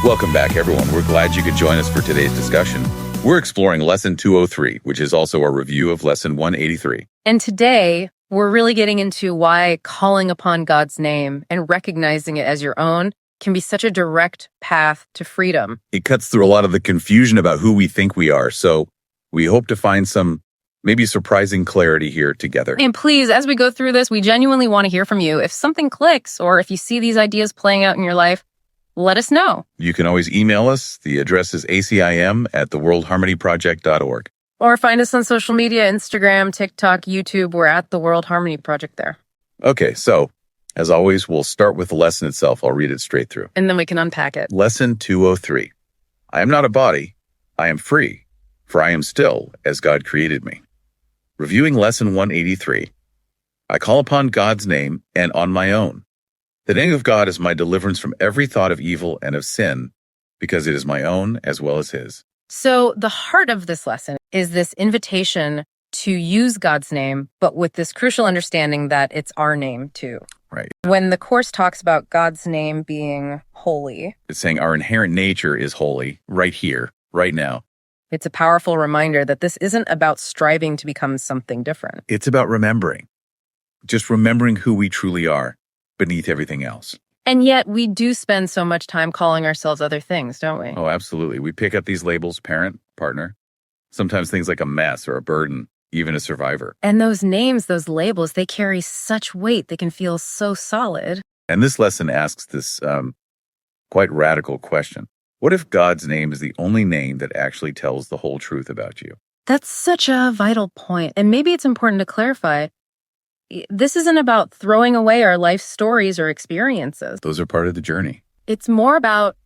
Welcome back, everyone. We're glad you could join us for today's discussion. We're exploring Lesson 203, which is also a review of Lesson 183. And today, we're really getting into why calling upon God's name and recognizing it as your own can be such a direct path to freedom. It cuts through a lot of the confusion about who we think we are, so we hope to find some maybe surprising clarity here together. And please, as we go through this, we genuinely want to hear from you. If something clicks or if you see these ideas playing out in your life, let us know. You can always email us. The address is acim@theworldharmonyproject.org. Or find us on social media, Instagram, TikTok, YouTube. We're at the World Harmony Project there. Okay, so as always, we'll start with the lesson itself. I'll read it straight through. And then we can unpack it. Lesson 203. I am not a body. I am free, for I am still as God created me. Reviewing Lesson 183. I call upon God's name and on my own. The name of God is my deliverance from every thought of evil and of sin, because it is my own as well as His. So the heart of this lesson is this invitation to use God's name, but with this crucial understanding that it's our name too. Right. When the Course talks about God's name being holy, It's saying our inherent nature is holy right here, right now. it's a powerful reminder that this isn't about striving to become something different. It's about remembering. Just remembering who we truly are beneath everything else. And yet we do spend so much time calling ourselves other things, don't we? Oh, absolutely. We pick up these labels, parent, partner, sometimes things like a mess or a burden, even a survivor. And those names, those labels, they carry such weight. They can feel so solid. And this lesson asks this quite radical question. What if God's name is the only name that actually tells the whole truth about you? That's such a vital point. And maybe it's important to clarify. This isn't about throwing away our life stories or experiences. Those are part of the journey. It's more about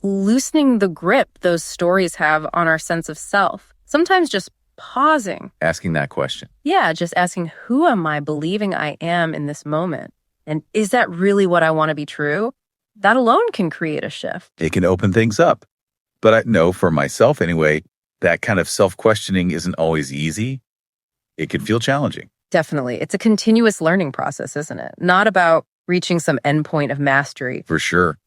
loosening the grip those stories have on our sense of self. Sometimes just pausing. Asking that question. Yeah, just asking, who am I believing I am in this moment? And is that really what I want to be true? That alone can create a shift. It can open things up. But I know for myself anyway, that kind of self-questioning isn't always easy. It can feel challenging. Definitely. It's a continuous learning process, isn't it? Not about reaching some endpoint of mastery. For sure.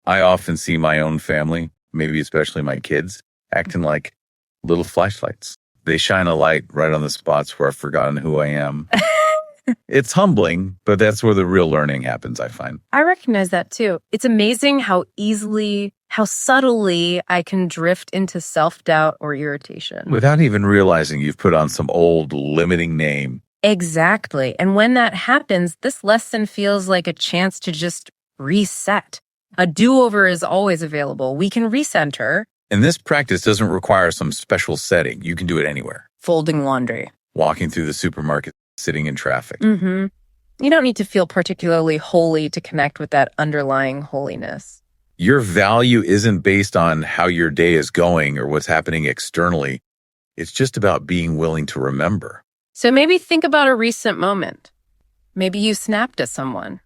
I often see my own family, maybe especially my kids, acting like little flashlights. They shine a light right on the spots where I've forgotten who I am. It's humbling, but that's where the real learning happens, I find. I recognize that too. It's amazing how easily, how subtly I can drift into self-doubt or irritation. Without even realizing you've put on some old limiting name. Exactly. And when that happens, this lesson feels like a chance to just reset. A do-over is always available. We can recenter. And this practice doesn't require some special setting. You can do it anywhere. Folding laundry. Walking through the supermarket, sitting in traffic. You don't need to feel particularly holy to connect with that underlying holiness. Your value isn't based on how your day is going or what's happening externally. It's just about being willing to remember. So maybe think about a recent moment. Maybe you snapped at someone,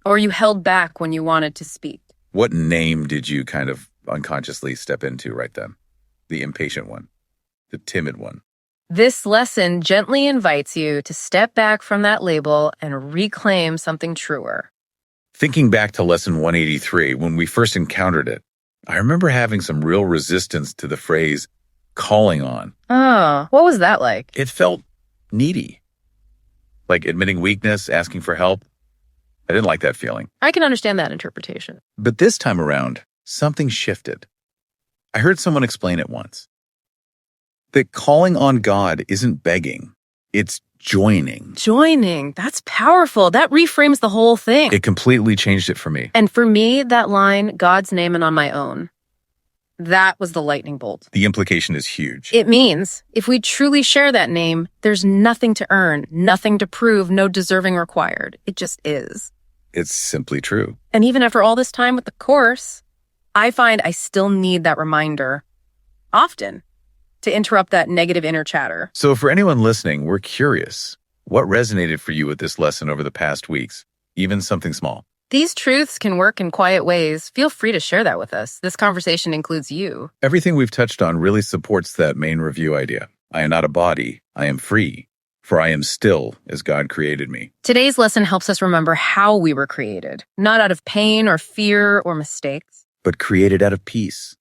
or you held back when you wanted to speak. What name did you kind of unconsciously step into right then? The impatient one, the timid one. This lesson gently invites you to step back from that label and reclaim something truer. Thinking back to Lesson 183, when we first encountered it, I remember having some real resistance to the phrase calling on. Oh, what was that like? It felt needy, like admitting weakness, asking for help. I didn't like that feeling. I can understand that interpretation. But this time around, something shifted. I heard someone explain it once. That calling on God isn't begging, it's joining. Joining, that's powerful. That reframes the whole thing. It completely changed it for me. And for me, that line, God's name and on my own, that was the lightning bolt. The implication is huge. It means if we truly share that name, there's nothing to earn, nothing to prove, no deserving required. It just is. It's simply true. And even after all this time with the Course, I find I still need that reminder often to interrupt that negative inner chatter. So for anyone listening, we're curious. What resonated for you with this lesson over the past weeks? Even something small. These truths can work in quiet ways. Feel free to share that with us. This conversation includes you. Everything we've touched on really supports that main review idea. I am not a body. I am free, for I am still as God created me. Today's lesson helps us remember how we were created, not out of pain or fear or mistakes. but created out of peace,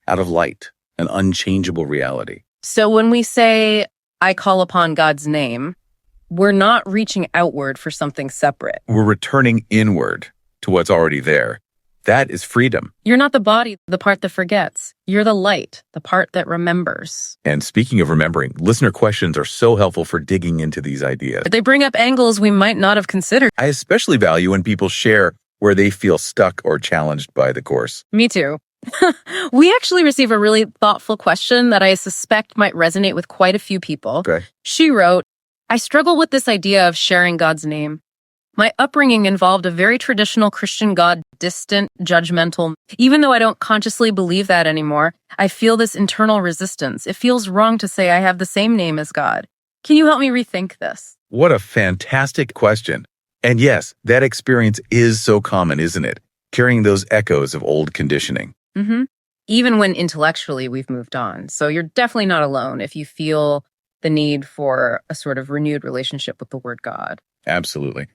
out of light, an unchangeable reality. So when we say, I call upon God's name, we're not reaching outward for something separate. We're returning inward to what's already there. That is freedom. You're not the body, the part that forgets. You're the light, the part that remembers. And speaking of remembering, listener questions are so helpful for digging into these ideas. They bring up angles we might not have considered. I especially value when people share where they feel stuck or challenged by the course. Me too. We actually receive a really thoughtful question that I suspect might resonate with quite a few people. Okay. She wrote, I struggle with this idea of sharing God's name. My upbringing involved a very traditional Christian God, distant, judgmental. Even though I don't consciously believe that anymore, I feel this internal resistance. It feels wrong to say I have the same name as God. Can you help me rethink this? What a fantastic question. And yes, that experience is so common, isn't it? Carrying those echoes of old conditioning. Mm-hmm. Even when intellectually we've moved on. So you're definitely not alone if you feel the need for a sort of renewed relationship with the word God. Absolutely.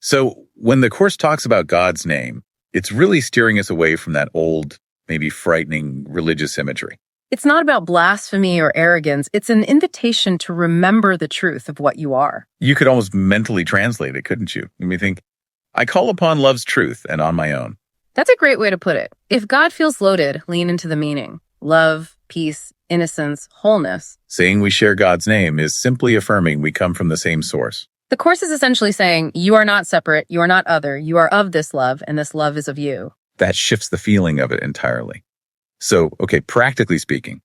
So when the Course talks about God's name, it's really steering us away from that old, maybe frightening religious imagery. It's not about blasphemy or arrogance. It's an invitation to remember the truth of what you are. You could almost mentally translate it, couldn't you? You may think, I call upon love's truth and on my own. That's a great way to put it. If God feels loaded, lean into the meaning. Love, peace, innocence, wholeness. Saying we share God's name is simply affirming we come from the same source. The Course is essentially saying, you are not separate, you are not other, you are of this love, and this love is of you. That shifts the feeling of it entirely. So, okay, practically speaking,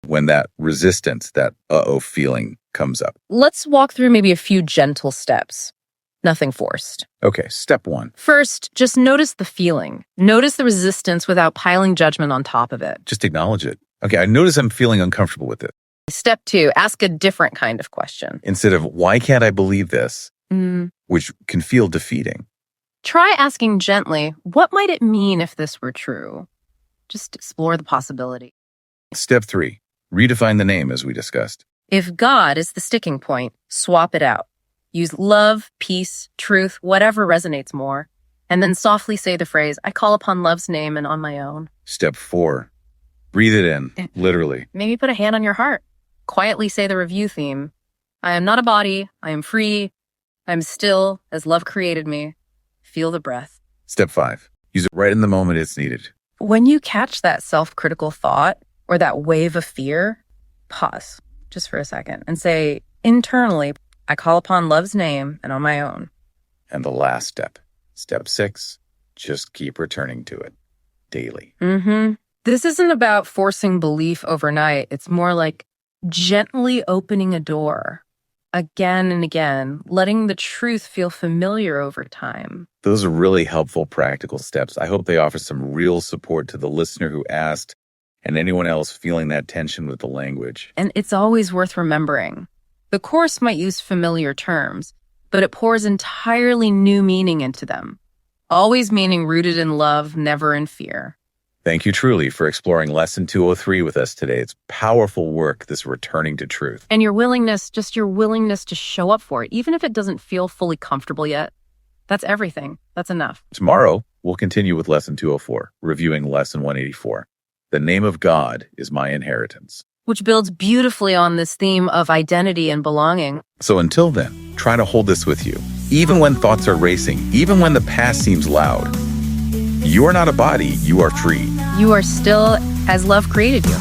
when that resistance, that feeling comes up. Let's walk through maybe a few gentle steps. Nothing forced. Okay, step one. First, just notice the feeling. Notice the resistance without piling judgment on top of it. Just acknowledge it. Okay, I notice I'm feeling uncomfortable with it. Step two, ask a different kind of question. Instead of, why can't I believe this? Which can feel defeating. Try asking gently, what might it mean if this were true? Just explore the possibility. Step three, redefine the name as we discussed. If God is the sticking point, swap it out. Use love, peace, truth, whatever resonates more. And then softly say the phrase, I call upon love's name and on my own. Step four, breathe it in, literally. Maybe put a hand on your heart. Quietly say the review theme. I am not a body. I am free. I am still as love created me. Feel the breath. Step five, use it right in the moment it's needed. When you catch that self-critical thought or that wave of fear, pause just for a second and say internally, I call upon love's name and on my own. And the last step, step six, just keep returning to it daily. This isn't about forcing belief overnight. It's more like gently opening a door again and again, letting the truth feel familiar over time. Those are really helpful practical steps. I hope they offer some real support to the listener who asked and anyone else feeling that tension with the language. And it's always worth remembering. The Course might use familiar terms, but it pours entirely new meaning into them. Always meaning rooted in love, never in fear. Thank you truly for exploring Lesson 203 with us today. It's powerful work, this returning to truth. And your willingness to show up for it, even if it doesn't feel fully comfortable yet. That's everything. That's enough. Tomorrow, we'll continue with Lesson 204, reviewing Lesson 184. The name of God is my inheritance. Which builds beautifully on this theme of identity and belonging. So until then, try to hold this with you. Even when thoughts are racing, even when the past seems loud, you are not a body, you are free. You are still as love created you.